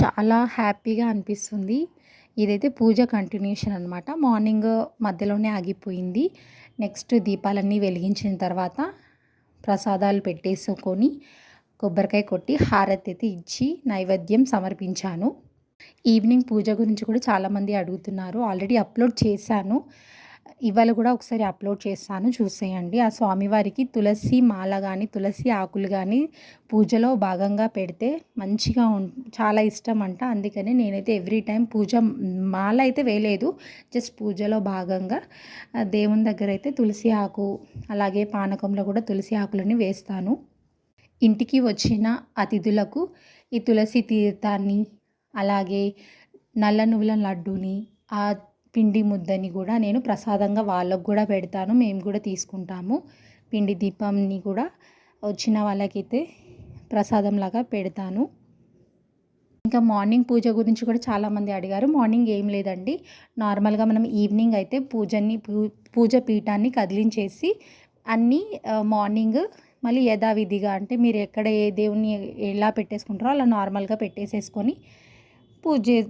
చాలా హ్యాపీగా అనిపిస్తుంది. ఇదైతే పూజ కంటిన్యూషన్ అనమాట. మార్నింగ్ మధ్యలోనే ఆగిపోయింది. నెక్స్ట్ దీపాలన్నీ వెలిగించిన తర్వాత ప్రసాదాలు పెట్టేసుకొని కొబ్బరికాయ కొట్టి హారతి అయితే ఇచ్చి నైవేద్యం సమర్పించాను. ఈవినింగ్ పూజ గురించి కూడా చాలామంది అడుగుతున్నారు. ఆల్రెడీ అప్లోడ్ చేశాను. ఇవాళ కూడా ఒకసారి అప్లోడ్ చేస్తాను, చూసేయండి. ఆ స్వామివారికి తులసి మాల కానీ తులసి ఆకులు కానీ పూజలో భాగంగా పెడితే మంచిగా చాలా ఇష్టం అంట. అందుకని నేనైతే ఎవ్రీ టైం పూజ మాల అయితే వేయలేదు, జస్ట్ పూజలో భాగంగా దేవుని దగ్గర అయితే తులసి ఆకు, అలాగే పానకంలో కూడా తులసి ఆకులని వేస్తాను. ఇంటికి వచ్చిన అతిథులకు ఈ తులసి తీర్థాన్ని, అలాగే నల్ల నువ్వుల లడ్డూని, ఆ పిండి ముద్దని కూడా నేను ప్రసాదంగా వాళ్ళకు కూడా పెడతాను. మేము కూడా తీసుకుంటాము. పిండి దీపంని కూడా వచ్చిన వాళ్ళకైతే ప్రసాదంలాగా పెడతాను. ఇంకా మార్నింగ్ పూజ గురించి కూడా చాలామంది అడిగారు. మార్నింగ్ ఏం లేదండి, నార్మల్గా మనం ఈవినింగ్ అయితే పూజ పీఠాన్ని కదిలించేసి అన్నీ మార్నింగ్ మళ్ళీ యథావిధిగా, అంటే మీరు ఎక్కడ ఏ దేవుని ఎలా పెట్టేసుకుంటారో అలా నార్మల్గా పెట్టేసేసుకొని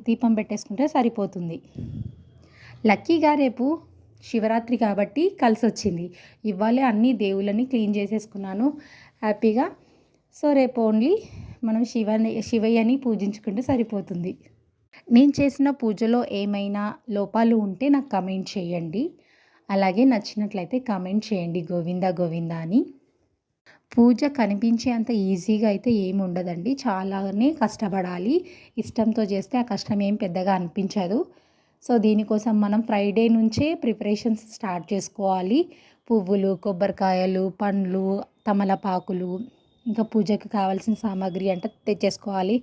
దీపం పెట్టేసుకుంటే సరిపోతుంది. లక్కీగా రేపు శివరాత్రి కాబట్టి కలిసి వచ్చింది. ఇవాళే అన్ని దేవుళ్ళని క్లీన్ చేసేసుకున్నాను హ్యాపీగా. సో రేపు ఓన్లీ మనం శివయ్యని పూజించుకుంటే సరిపోతుంది. నేను చేసిన పూజలో ఏమైనా లోపాలు ఉంటే నాకు కమెంట్ చేయండి. అలాగే నచ్చినట్లయితే కమెంట్ చేయండి గోవింద గోవింద అని. పూజ కనిపించే అంత ఈజీగా అయితే ఏమి ఉండదండి, చాలానే కష్టపడాలి. ఇష్టంతో చేస్తే ఆ కష్టం ఏం పెద్దగా అనిపించదు. సో దీనికోసం మనం ఫ్రైడే నుంచే ప్రిపరేషన్స్ స్టార్ట్ చేసుకోవాలి. పువ్వులు, కొబ్బరికాయలు, పండ్లు, తమలపాకులు, ఇంకా పూజకి కావాల్సిన సామాగ్రి అంటే తెచ్చేసుకోవాలి.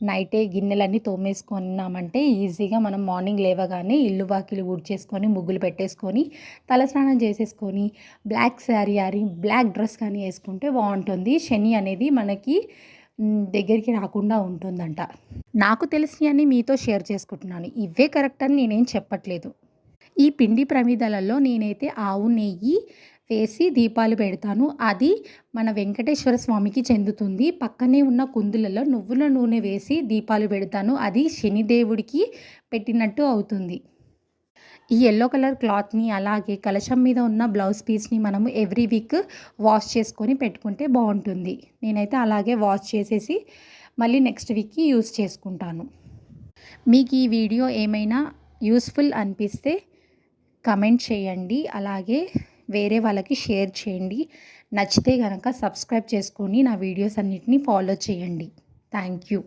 నైటే గిన్నెలన్నీ తోమేసుకున్నామంటే ఈజీగా మనం మార్నింగ్ లేవగానే ఇల్లు వాకిలి ఊడ్చేసుకొని ముగ్గులు పెట్టేసుకొని తలస్నానం చేసేసుకొని బ్లాక్ శారీ బ్లాక్ డ్రెస్ కానీ వేసుకుంటే బాగుంటుంది. శని అనేది మనకి దగ్గరికి రాకుండా ఉంటుందంట. నాకు తెలిసినవన్నీ మీతో షేర్ చేసుకుంటున్నాను. ఇవే కరెక్ట్ అని నేనేం చెప్పట్లేదు. ఈ పిండి ప్రమిదలలో నేనైతే ఆవు నెయ్యి వేసి దీపాలు పెడతాను. అది మన వెంకటేశ్వర స్వామికి చెందుతుంది. పక్కనే ఉన్న కుందులలో నువ్వుల నూనె వేసి దీపాలు పెడతాను. అది శనిదేవుడికి పెట్టినట్టు అవుతుంది. ఈ ఎల్లో కలర్ క్లాత్ని, అలాగే కలశం మీద ఉన్న బ్లౌజ్ పీస్ని మనము ఎవ్రీ వీక్ వాష్ చేసుకొని పెట్టుకుంటే బాగుంటుంది. నేనైతే అలాగే వాష్ చేసేసి మళ్ళీ నెక్స్ట్ వీక్కి యూస్ చేసుకుంటాను. మీకు ఈ వీడియో ఏమైనా యూస్ఫుల్ అనిపిస్తే కమెంట్ చేయండి, అలాగే వేరే వాళ్ళకి షేర్ చేయండి. నచ్చితే కనుక సబ్స్క్రైబ్ చేసుకొని నా వీడియోస్ అన్నిటిని ఫాలో చేయండి. Thank you.